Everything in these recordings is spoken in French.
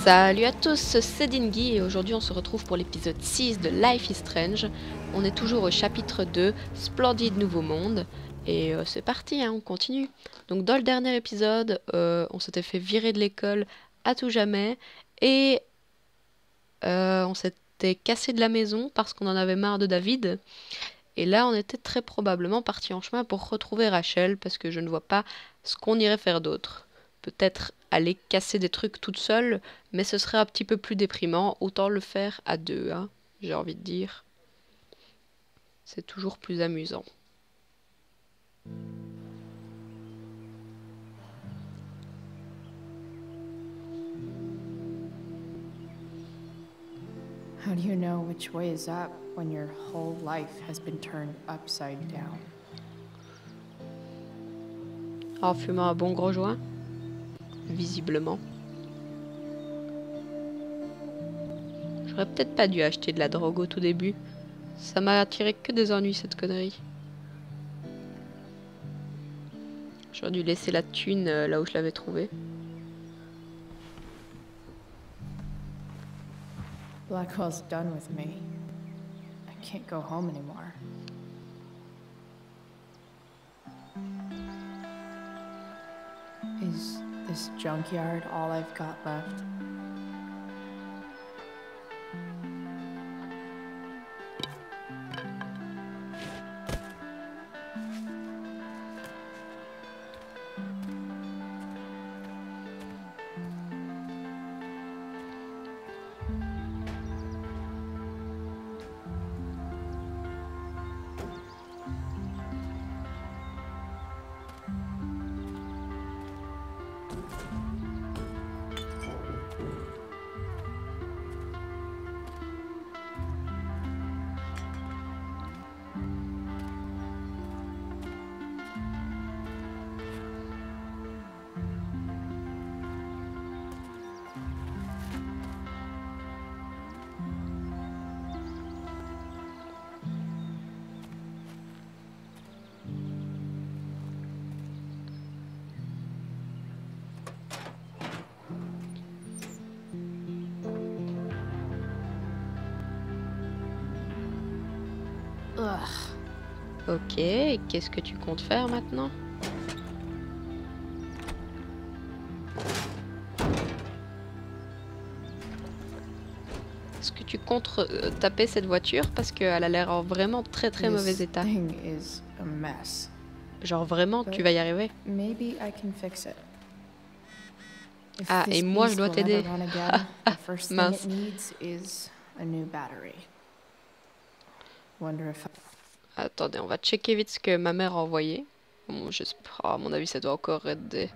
Salut à tous, c'est Dingy et aujourd'hui on se retrouve pour l'épisode 6 de Life is Strange. On est toujours au chapitre 2, Splendide Nouveau Monde. Et c'est parti, hein, on continue. Donc dans le dernier épisode, on s'était fait virer de l'école à tout jamais. Et on s'était cassé de la maison parce qu'on en avait marre de David. Et là on était très probablement parti en chemin pour retrouver Rachel parce que je ne vois pas ce qu'on irait faire d'autre. Peut-être aller casser des trucs toute seule, mais ce serait un petit peu plus déprimant. Autant le faire à deux, hein, j'ai envie de dire. C'est toujours plus amusant. How do you know which way is up when your whole life has been turned upside down? En fumant un bon gros joint, visiblement. J'aurais peut-être pas dû acheter de la drogue au tout début. Ça m'a attiré que des ennuis cette connerie. J'aurais dû laisser la thune là où je l'avais trouvée. Blackwell's done with me. I can't go home anymore. Is this junkyard all I've got left? Ugh. Ok, qu'est-ce que tu comptes faire maintenant? Est-ce que tu comptes taper cette voiture parce qu'elle a l'air en vraiment très mauvais état? Genre vraiment, tu vas y arriver? Ah, et moi je dois t'aider. Mince. Attendez, on va checker vite ce que ma mère a envoyé. Bon, à mon avis, ça doit encore être des...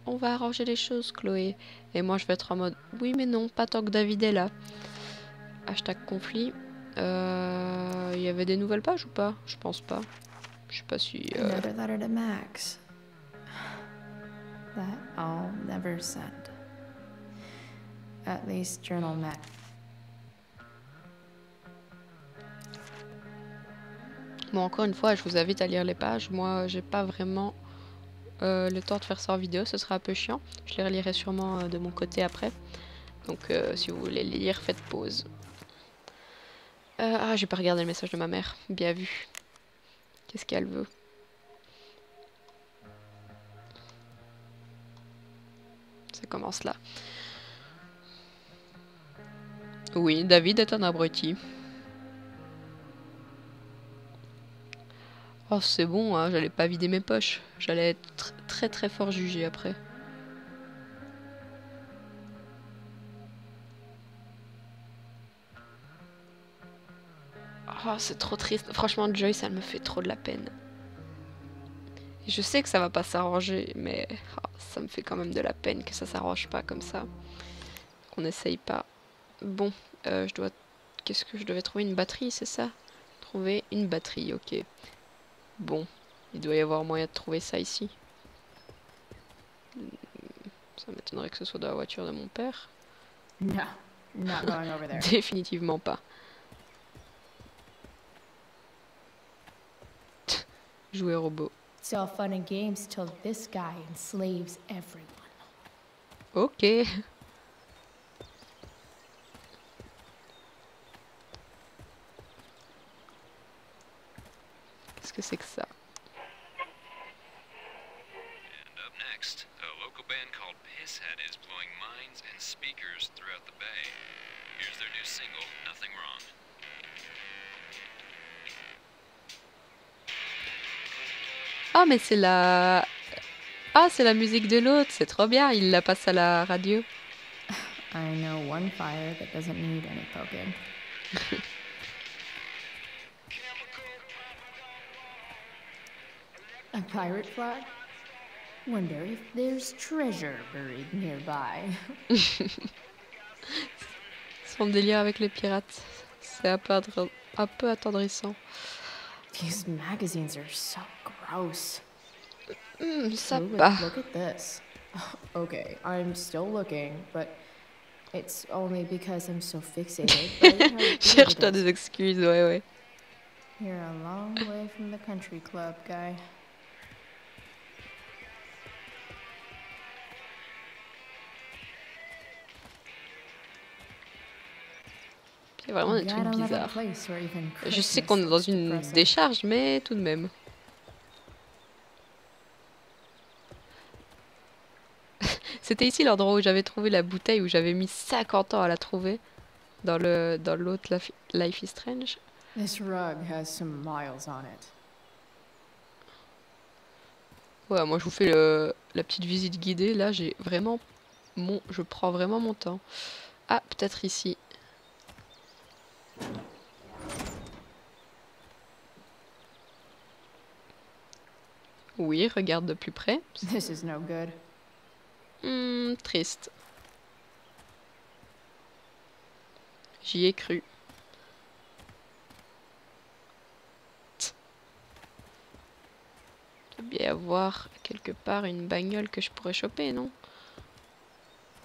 On va arranger les choses, Chloé. Et moi, je vais être en mode... Oui, mais non, pas tant que David est là. Hashtag conflit. Il y avait des nouvelles pages ou pas? Je pense pas. Je sais pas si... Another letter to Max. That I'll never send. At least journal Max. Bon, encore une fois, je vous invite à lire les pages. Moi, j'ai pas vraiment le temps de faire ça en vidéo. Ce sera un peu chiant. Je les relirai sûrement de mon côté après. Donc, si vous voulez les lire, faites pause. Ah, j'ai pas regardé le message de ma mère. Bien vu. Qu'est-ce qu'elle veut? Ça commence là. Oui, David est un abruti. Oh, c'est bon, hein, j'allais pas vider mes poches. J'allais être très fort jugé après. Oh, c'est trop triste. Franchement, Joyce, elle me fait trop de la peine. Et je sais que ça va pas s'arranger, mais oh, ça me fait quand même de la peine que ça s'arrange pas comme ça. Qu'on n'essaye pas. Bon, qu'est-ce que je devais trouver? Une batterie, c'est ça? Trouver une batterie, ok. Bon, il doit y avoir moyen de trouver ça ici. Ça m'étonnerait que ce soit dans la voiture de mon père. No, not going over there. Définitivement pas. Jouer robot. It's all fun and games till this guy enslaves everyone. Ok. c'est que ça? And up next, a local band called Pisshead is blowing minds and speakers throughout the bay. Here's their new single, Nothing Wrong. Ah, mais c'est la... Ah, c'est la musique de l'autre, c'est trop bien, il la passe à la radio. I know one fire that doesn't need any poking. A pirate flag? Wonder if there's treasure buried nearby. Son délire avec les pirates, c'est un peu attendrissant. These magazines are so gross. Ça Ooh, va. look at this. Okay, I'm still looking, but it's only because I'm so fixated. by how weird Cherche-toi it des is. excuses, ouais. You're a long way from the country club, guy. Il y a vraiment des God, trucs I'll have a bizarres. place where even Je sais Christmas qu'on est dans looks une depressing. décharge, mais tout de même. C'était ici l'endroit où j'avais trouvé la bouteille, où j'avais mis 50 ans à la trouver. Dans l'autre Life is Strange. This rug has some miles on it. Ouais, moi je vous fais la petite visite guidée. Là, je prends vraiment mon temps. Ah, peut-être ici. Oui, regarde de plus près. This is no good. Triste. J'y ai cru. Il doit bien y avoir quelque part une bagnole que je pourrais choper, non?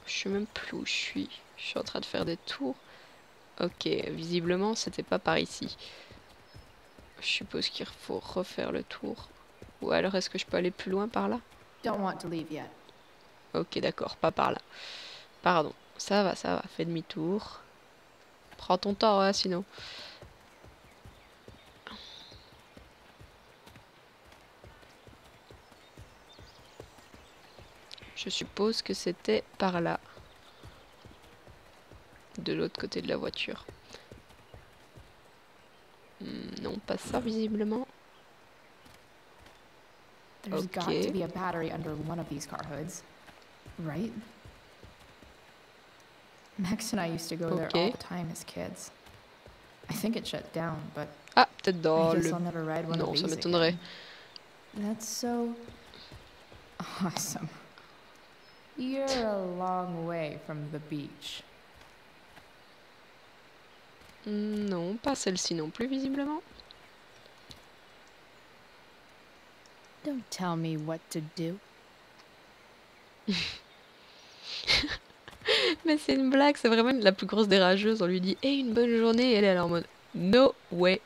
Je sais même plus où je suis. Je suis en train de faire des tours. Ok, visiblement, c'était pas par ici. Je suppose qu'il faut refaire le tour. Ou alors, est-ce que je peux aller plus loin par là? Don't want to leave yet. Ok, d'accord, pas par là. Pardon. Ça va, fais demi-tour. Prends ton temps, hein, sinon. Je suppose que c'était par là. De l'autre côté de la voiture. Non, pas ça, visiblement. There's got Okay. to be a battery under one of these car hoods. Right? Max and I used to go there all Okay. the time as kids. I think it shut down, but Ah, peut-être dans I guess le... I'll never ride one Non, of ça these m'étonnerait. again. That's so awesome. You're a long way from the beach. Non, pas celle-ci non plus, visiblement. Don't tell me what to do. Mais c'est une blague, c'est vraiment la plus grosse des rageuses. On lui dit « Hey, une bonne journée !» et elle est là en mode « No way !»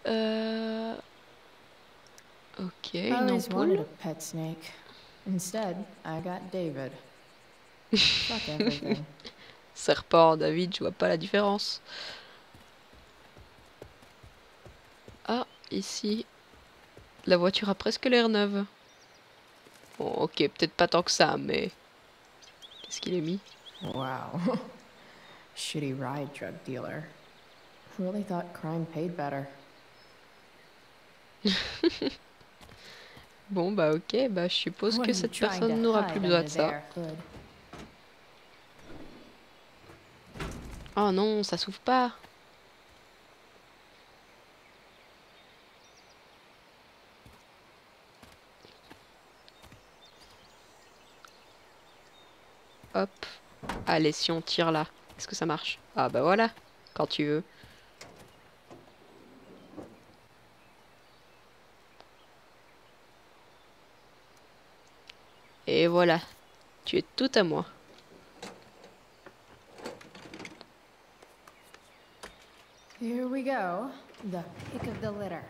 Ok, I une always wanted ampoule. a pet snake. Instead, I got David. Fuck everything. Serpent, David, je vois pas la différence. Ah, ici. La voiture a presque l'air neuve. Bon, ok, peut-être pas tant que ça, mais... Qu'est-ce qu'il est mis? Wow. Shitty ride drug dealer. Really thought crime paid better. Bon, bah ok, bah je suppose What que are you cette trying personne to n'aura hide plus besoin de under ça. their hood? Oh non, ça s'ouvre pas. Hop. Allez, si on tire là, est-ce que ça marche? Ah bah voilà, quand tu veux. Et voilà, tu es tout à moi. Here we go. The pick of the litter.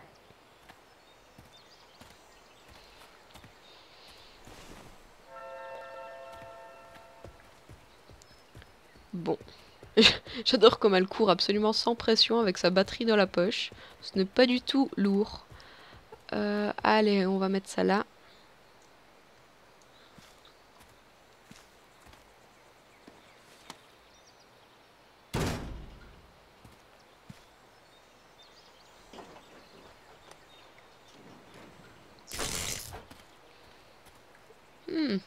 Bon. J'adore comme elle court absolument sans pression avec sa batterie dans la poche. Ce n'est pas du tout lourd. Allez, on va mettre ça là. Hmm.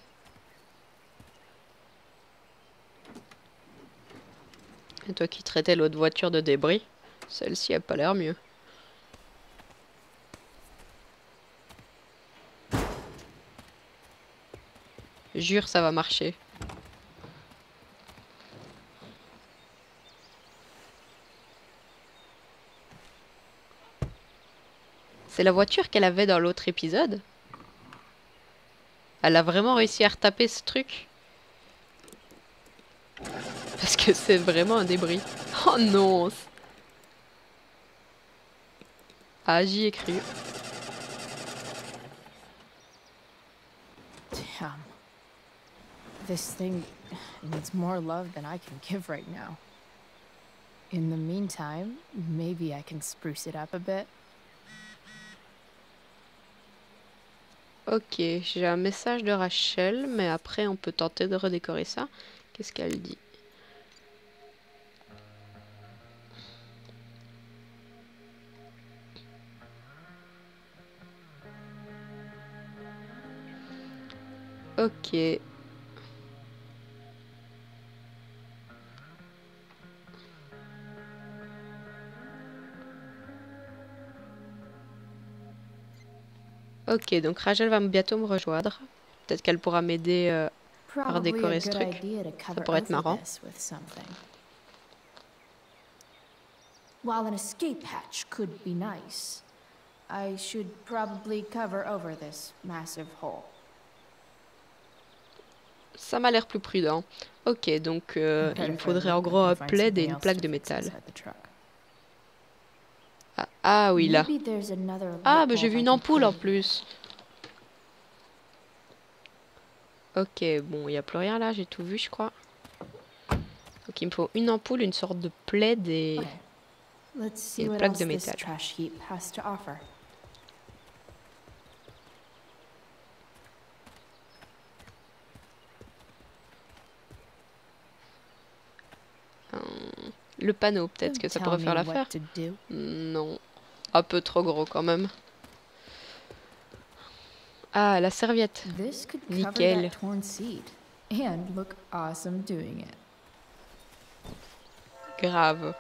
Et toi qui traitais l'autre voiture de débris, celle-ci a pas l'air mieux. Jure, ça va marcher. C'est la voiture qu'elle avait dans l'autre épisode. Elle a vraiment réussi à retaper ce truc. Parce que c'est vraiment un débris. Oh non! Ah, j'y ai cru. Damn. This thing needs more love than I can give right now. In the meantime, maybe I can spruce it up a bit. Ok, j'ai un message de Rachel, mais après on peut tenter de redécorer ça. Qu'est-ce qu'elle dit? Ok. Ok, donc Rachel va bientôt me rejoindre. Peut-être qu'elle pourra m'aider à Probably a redécorer ce good truc. idea to cover pourrait être over marrant. this with something. While an escape hatch could be nice, I should probably cover over this massive hole. Ça m'a l'air plus prudent. Ok, donc il me faudrait en gros un plaid et une plaque de métal. Ah oui, là. Ah, bah j'ai vu une ampoule en plus. Ok, bon, il n'y a plus rien là, j'ai tout vu, je crois. Donc il me faut une ampoule, une sorte de plaid et une plaque de métal. Le panneau, peut-être que ça pourrait faire l'affaire. Non, un peu trop gros quand même. Ah, la serviette. Nickel. Grave.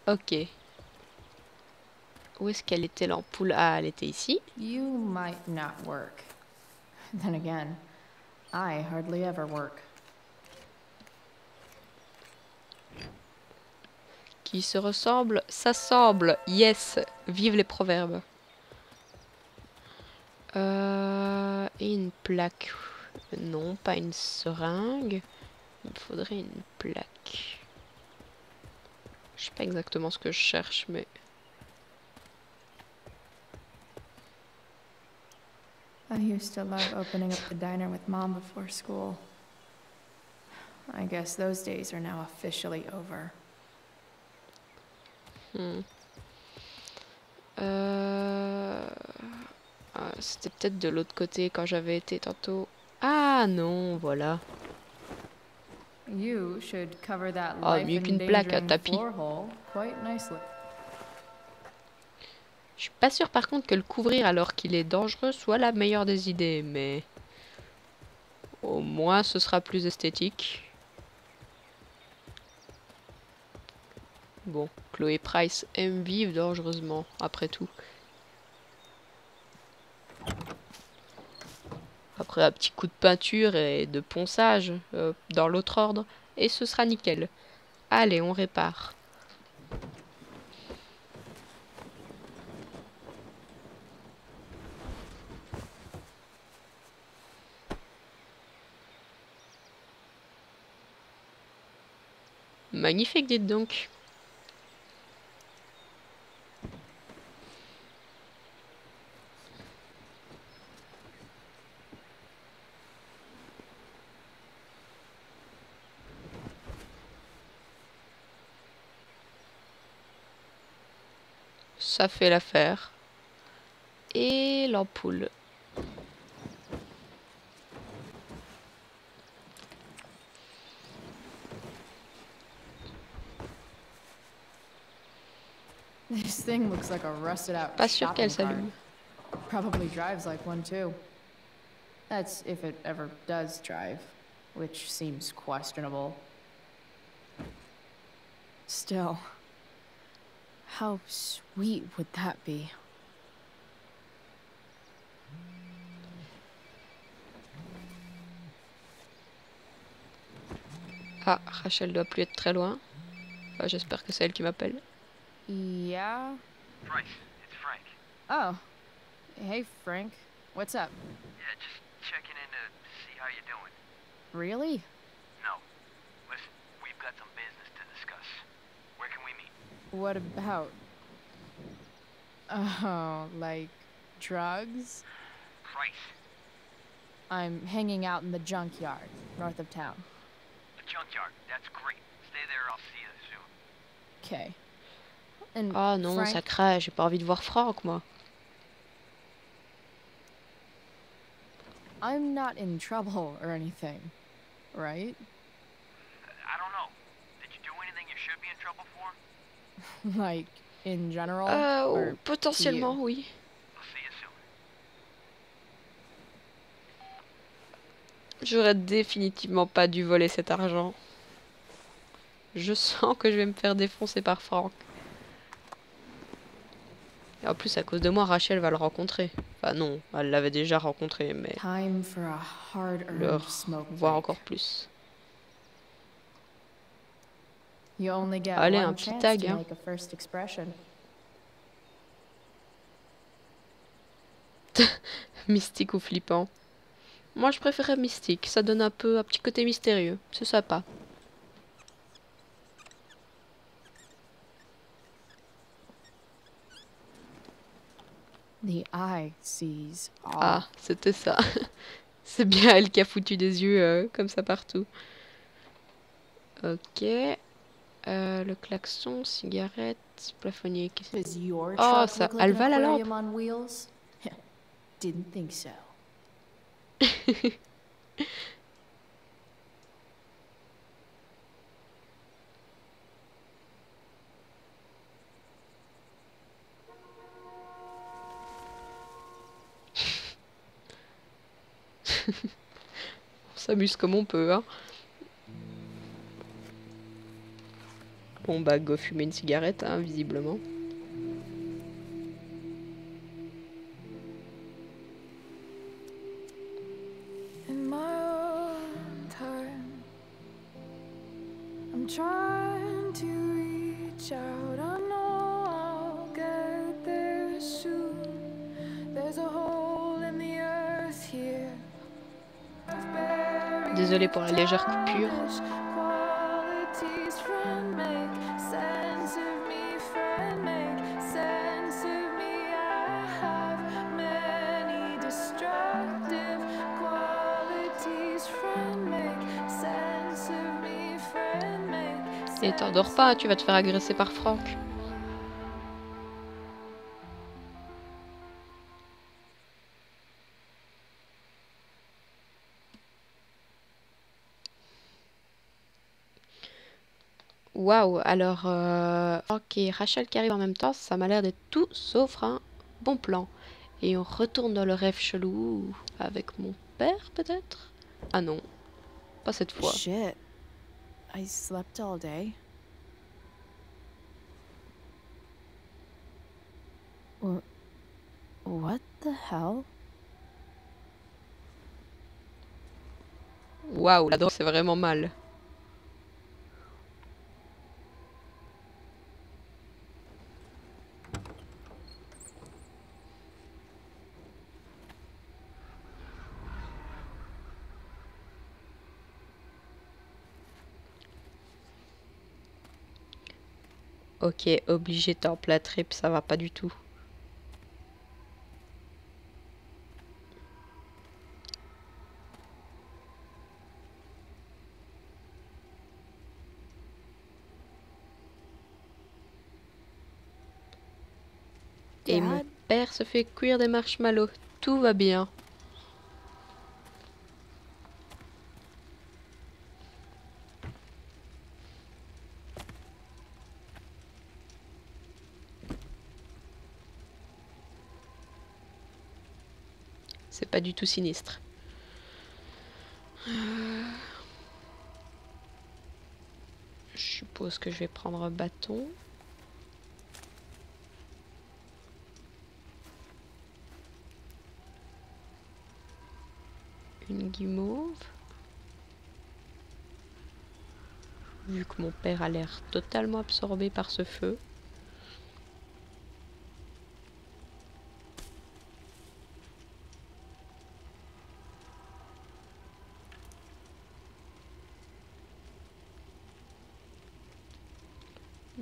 Ok. Où est-ce qu'elle était l'ampoule? Ah, elle était ici. You might not work. Then again, I hardly ever work. Qui se ressemble, s'assemble. Yes. Vive les proverbes. Et une plaque. Non, pas une seringue. Il me faudrait une plaque. Je sais pas exactement ce que je cherche, mais... I used to love opening up the diner with Mom before school. I guess those days are now officially over. C'était peut-être de l'autre côté quand j'avais été tantôt. Ah non, voilà. You should cover that Mieux qu'une plaque, un tapis. Quite nicely. Je suis pas sûre par contre que le couvrir alors qu'il est dangereux soit la meilleure des idées, mais au moins ce sera plus esthétique. Bon, Chloé Price aime vivre dangereusement, après tout. Après un petit coup de peinture et de ponçage dans l'autre ordre, et ce sera nickel. Allez, on répare. Magnifique, dites donc. Ça fait l'affaire. l'ampoule. This thing looks like a rusted out Pas sûr shopping qu'elle cart. s'allume. Probably drives like one too. That's if it ever does drive, which seems questionable. Still, how sweet would that be? Ah, Rachel doit plus être très loin. Enfin, j'espère que c'est elle qui m'appelle. Yeah? Bryce, it's Frank. Oh. Hey, Frank. What's up? Yeah, just checking in to see how you're doing. Really? No. Listen, we've got some business to discuss. Where can we meet? What about? Oh, like drugs? Bryce, I'm hanging out in the junkyard, north of town. the junkyard. That's great. Stay there, I'll see you soon. Okay. And Oh non, Frank, ça craint, j'ai pas envie de voir Franck, moi. I'm not in trouble or anything, right? I don't know. Did you do anything you should be in trouble for? Like, in general? Or Potentiellement, oui. I'll see you soon. J'aurais définitivement pas dû voler cet argent. Je sens que je vais me faire défoncer par Franck. Et en plus, à cause de moi, Rachel va le rencontrer. Enfin non, elle l'avait déjà rencontré, mais Time for a le hard-earned smoke voir break. encore plus. You only get Allez, one un petit chance tag, to hein. make a first expression. Mystique ou flippant? Moi, je préférais mystique. Ça donne un petit côté mystérieux. C'est sympa. The eye sees all. Ah, c'était ça. C'est bien elle qui a foutu des yeux comme ça partout. Ok. Le klaxon, cigarette, plafonnier. Does your Oh, truck ça, look like elle an va la lampe. aquarium on wheels? Didn't think so. On s'amuse comme on peut, hein. Bon bah go fumer une cigarette, hein, visiblement. In my own time, I'm trying to reach out. I know I'll get there soon. There's a hole in the earth here. Désolée pour la légère coupure. Qualities, friend, make sense of me, friend, make sense of me. I have many destructive qualities, friend, make sense of me, friend, make sense. Et t'endors pas, tu vas te faire agresser par Franck. Waouh, alors Franck et Rachel qui arrivent en même temps, ça m'a l'air d'être tout sauf un bon plan. Et on retourne dans le rêve chelou avec mon père peut-être? Ah non, pas cette fois. Shit. I slept all day. What the hell? Waouh, la drogue c'est vraiment mal. Ok, obligé t'es en plein trip, ça va pas du tout. Et mon Dad, père se fait cuire des marshmallows. Tout va bien. C'est pas du tout sinistre. Je suppose que je vais prendre un bâton. Une guimauve. Vu que mon père a l'air totalement absorbé par ce feu.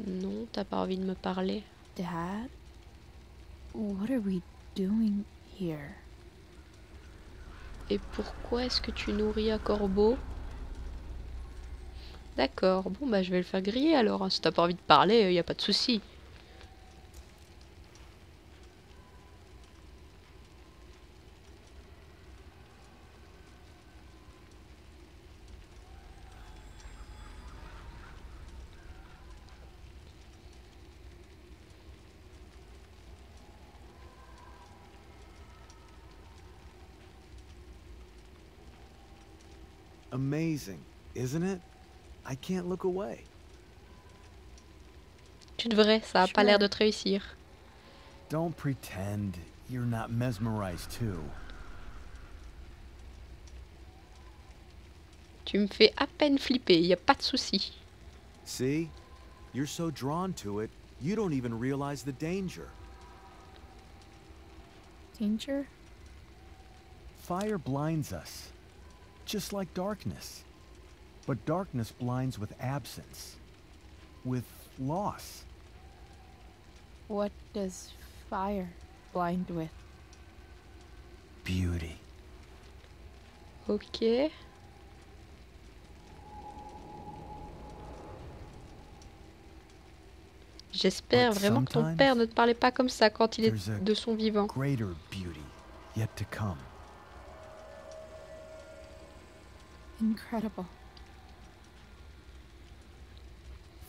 Non, t'as pas envie de me parler? Dad? What are we doing here? Et pourquoi est-ce que tu nourris un corbeau? D'accord, bon bah je vais le faire griller alors, hein. Si t'as pas envie de parler, y a pas de souci. Amazing, isn't it? I can't look away. Tu devrais, ça a pas l'air de te réussir. Don't pretend you're not mesmerized too. Tu me fais à peine flipper, y a pas de souci. See? You're so drawn to it, you don't even realize the danger. Danger? Fire blinds us, just like darkness. But darkness blinds with absence, with loss. What does fire blind with? Beauty. Ok. J'espère But vraiment que ton sometimes père ne te parlait pas comme ça quand il there's a est de son vivant. greater beauty yet to come. Incredible.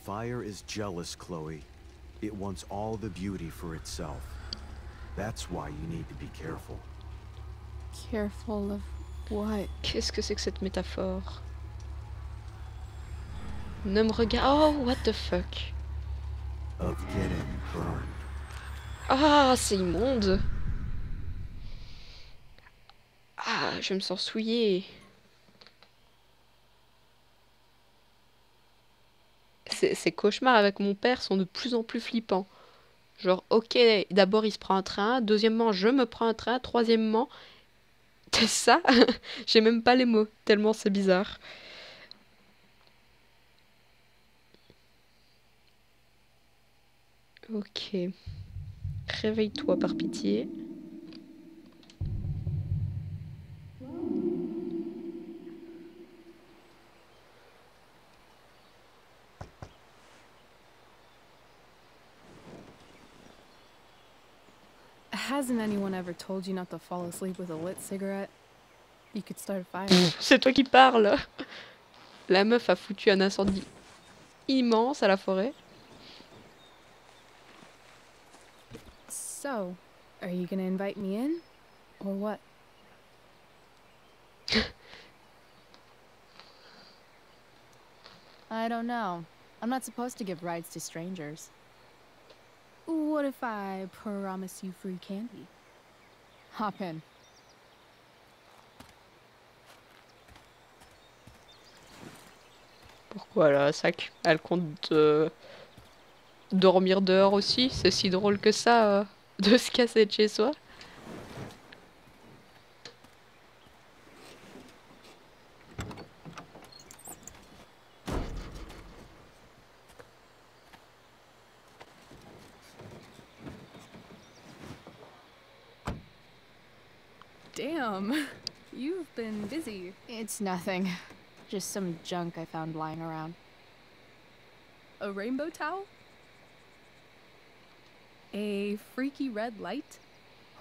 Fire is jealous, Chloe. It wants all the beauty for itself. That's why you need to be careful. Careful of what? Qu'est-ce que c'est que cette métaphore? Ne me regarde... Oh, what the fuck? Of getting burned. Ah, c'est immonde. Ah, je me sens souillée. Ces cauchemars avec mon père sont de plus en plus flippants. Genre, ok, d'abord il se prend un train, deuxièmement je me prends un train, troisièmement... C'est ça? J'ai même pas les mots, tellement c'est bizarre. Ok. Réveille-toi par pitié. Hasn't anyone ever told you not to fall asleep with a lit cigarette? You could start a fire. C'est toi qui parles. La meuf a foutu un incendie immense à la forêt. So, are you gonna invite me in? Or what? I don't know. I'm not supposed to give rides to strangers. What if I promise you free candy? Hop in. Pourquoi la sac? Elle compte dormir dehors aussi? C'est si drôle que ça de se casser de chez soi. Damn, you've been busy. It's nothing. Just some junk I found lying around. A rainbow towel? A freaky red light?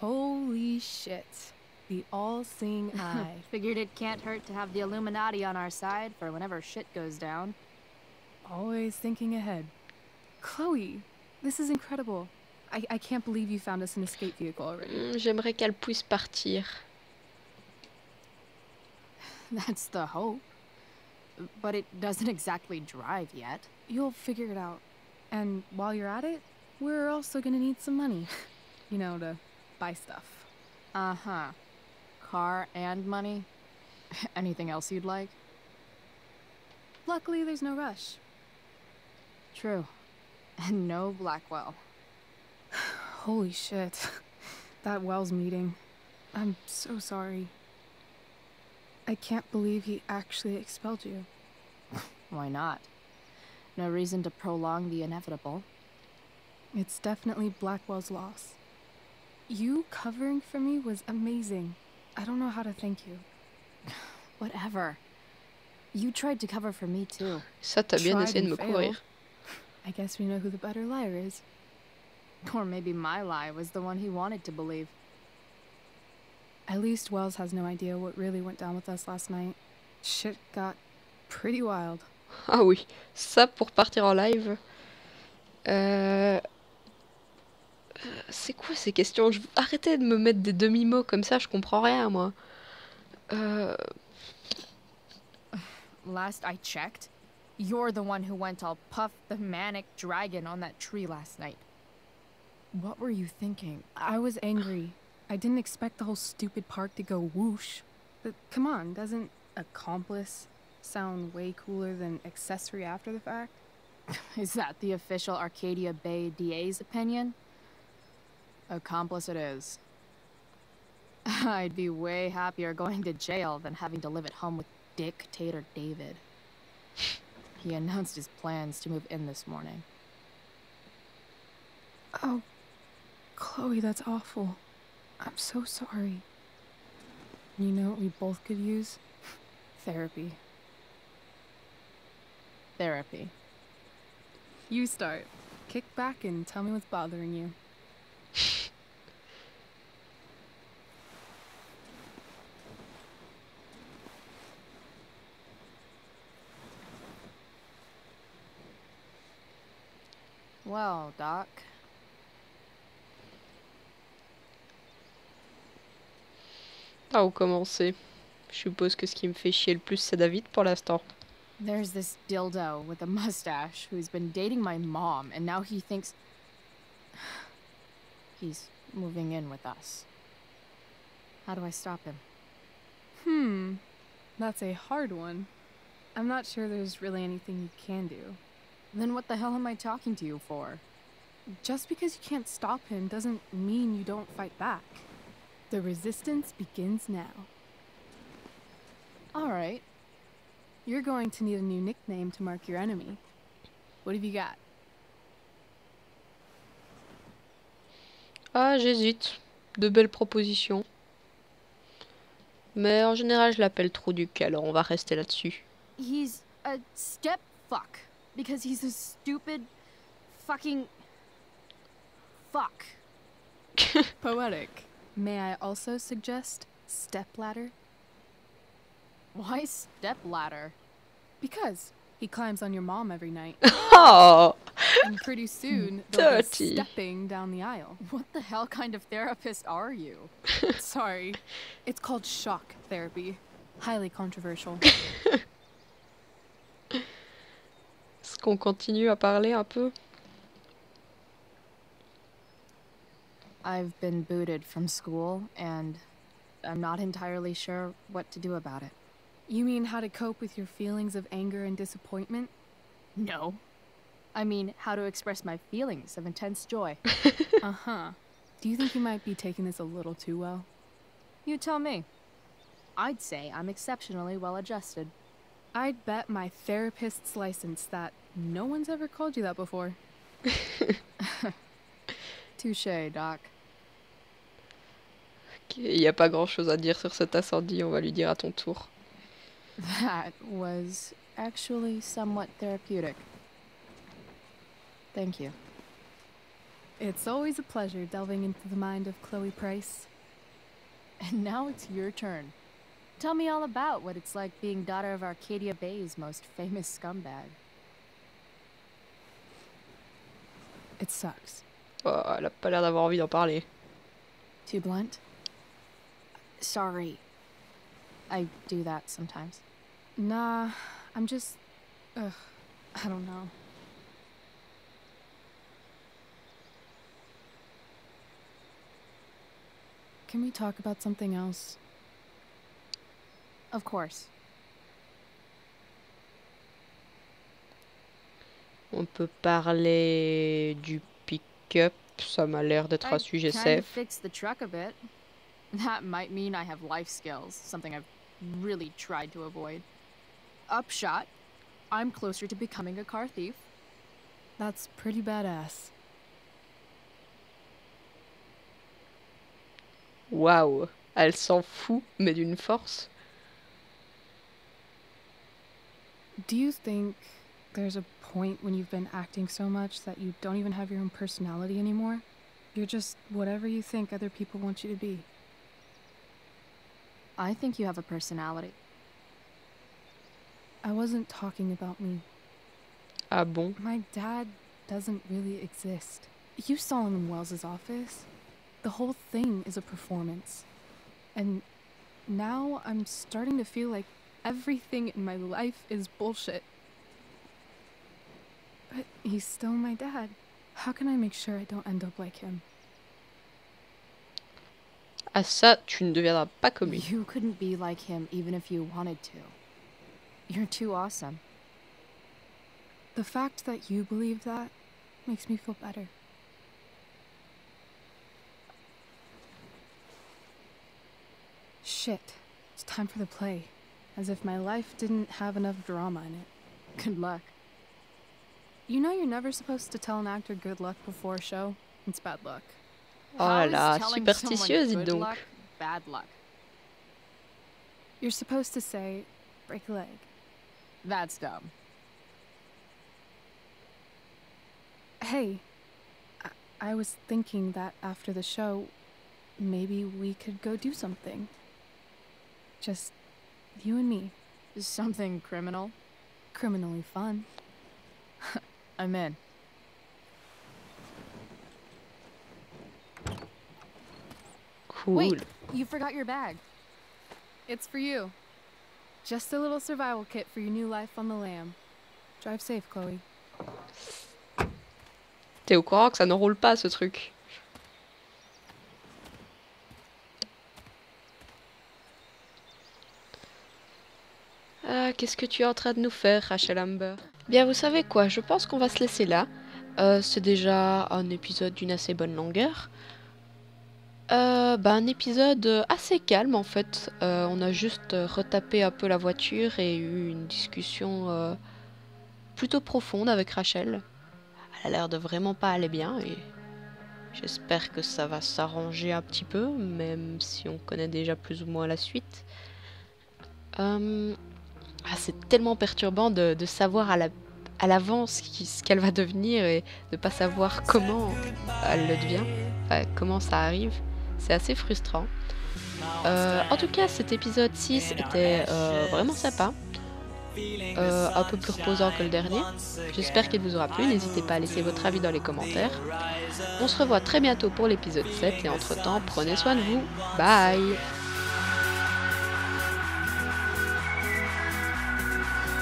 Holy shit. The all-seeing eye. Figured it can't hurt to have the Illuminati on our side for whenever shit goes down. Always thinking ahead. Chloe, this is incredible. I can't believe you found us an escape vehicle already. J'aimerais qu'elle puisse partir. That's the hope. But it doesn't exactly drive yet. You'll figure it out. And while you're at it, we're also gonna need some money. You know, to buy stuff. Uh-huh. Car and money? Anything else you'd like? Luckily, there's no rush. True. And no Blackwell. Holy shit. That Wells meeting. I'm so sorry. I can't believe he actually expelled you. Why not? No reason to prolong the inevitable. It's definitely Blackwell's loss. You covering for me was amazing. I don't know how to thank you. Whatever. You tried to cover for me too. Ça, t'as bien Tried essayé de and me failed. courir. I guess we know who the better liar is. Or maybe my lie was the one he wanted to believe. At least Wells has no idea what really went down with us last night. Shit got pretty wild. Ah oui, ça pour partir en live. C'est quoi ces questions? Arrêtez de me mettre des demi-mots comme ça, je comprends rien moi. Last I checked, you're the one who went all Puff the Manic Dragon on that tree last night. What were you thinking? I was angry. I didn't expect the whole stupid park to go whoosh. But come on, doesn't accomplice sound way cooler than accessory after the fact? Is that the official Arcadia Bay DA's opinion? Accomplice it is. I'd be way happier going to jail than having to live at home with Dictator David. He announced his plans to move in this morning. Oh, Chloe, that's awful. I'm so sorry. You know what we both could use? Therapy. Therapy. You start. Kick back and tell me what's bothering you. Well, Doc. Par où commencer? Je suppose que ce qui me fait chier le plus c'est David pour l'instant. There's this dildo with a mustache who's been dating my mom, and now he thinks he's moving in with us. How do I stop him? That's a hard one. I'm not sure there's really anything you can do. Then what the hell am I talking to you for? Just because you can't stop him doesn't mean you don't fight back. The resistance begins now. All right. You're going to need a new nickname to mark your enemy. What have you got? Ah, j'hésite. De belles propositions. Mais en général, je l'appelle Trou-Duc, alors on va rester là-dessus. He's a step fuck because he's a stupid fucking fuck. Poetic. May I also suggest stepladder? Why stepladder? Because he climbs on your mom every night. Oh! And pretty soon, they'll be Dirty. stepping down the aisle. What the hell kind of therapist are you? Sorry. It's called shock therapy. Highly controversial. Est-ce qu'on continue à parler un peu? I've been booted from school, and I'm not entirely sure what to do about it. You mean how to cope with your feelings of anger and disappointment? No. I mean, how to express my feelings of intense joy. Uh-huh. Do you think you might be taking this a little too well? You tell me. I'd say I'm exceptionally well adjusted. I'd bet my therapist's license that no one's ever called you that before. Touché, Doc. Il n'y a pas grand-chose à dire sur cet incendie, on va lui dire à ton tour. That was actually somewhat therapeutic. Thank you. It's always a pleasure delving into the mind of Chloe Price. And now it's your turn. Tell me all about what it's like being daughter of Arcadia Bay's most famous scumbag. It sucks. Oh, elle a pas l'air d'avoir envie d'en parler. Too blunt? Sorry. I do that sometimes. Nah, I'm just... Ugh, I don't know. Can we talk about something else? Of course. On peut parler du pick-up. Ça m'a l'air d'être un sujet Kinda safe. fix the truck a bit. That might mean I have life skills, something I've really tried to avoid. Upshot, I'm closer to becoming a car thief. That's pretty badass. Waouh, elle s'en fout, mais d'une force. Do you think there's a point when you've been acting so much that you don't even have your own personality anymore? You're just whatever you think other people want you to be. I think you have a personality. I wasn't talking about me. Ah bon? My dad doesn't really exist. You saw him in Wells's office. The whole thing is a performance. And now I'm starting to feel like everything in my life is bullshit. But he's still my dad. How can I make sure I don't end up like him? Ah ça, tu ne deviendras pas comme lui. You couldn't be like him even if you wanted to. You're too awesome. The fact that you believe that makes me feel better. Shit, it's time for the play. As if my life didn't have enough drama in it. Good luck. You know you're never supposed to tell an actor good luck before a show? It's bad luck. Oh How là is là, telling superstitieuse, someone dites good donc. luck bad luck? You're supposed to say, break a leg. That's dumb. Hey, I was thinking that after the show, maybe we could go do something. Just you and me. Something criminal? Criminally fun. I'm in. Cool. Wait, you forgot your bag. It's for you. Just a little survival kit for your new life on the lam. Drive safe, Chloe. T'es au courant que ça ne roule pas ce truc? Ah, qu'est-ce que tu es en train de nous faire, Rachel Amber? Bien, vous savez quoi, je pense qu'on va se laisser là. C'est déjà un épisode d'une assez bonne longueur. Un épisode assez calme en fait. On a juste retapé un peu la voiture et eu une discussion plutôt profonde avec Rachel. Elle a l'air de vraiment pas aller bien et j'espère que ça va s'arranger un petit peu, même si on connaît déjà plus ou moins la suite. C'est tellement perturbant de savoir à l'avance ce qu'elle va devenir et de pas savoir comment elle le devient, comment ça arrive. C'est assez frustrant. En tout cas, cet épisode 6 était vraiment sympa. Un peu plus reposant que le dernier. J'espère qu'il vous aura plu. N'hésitez pas à laisser votre avis dans les commentaires. On se revoit très bientôt pour l'épisode 7 et entre-temps, prenez soin de vous. Bye!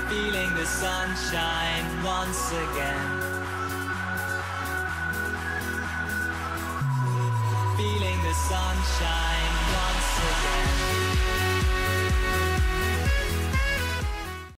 Feeling the sunshine once again. Feeling the sunshine once again.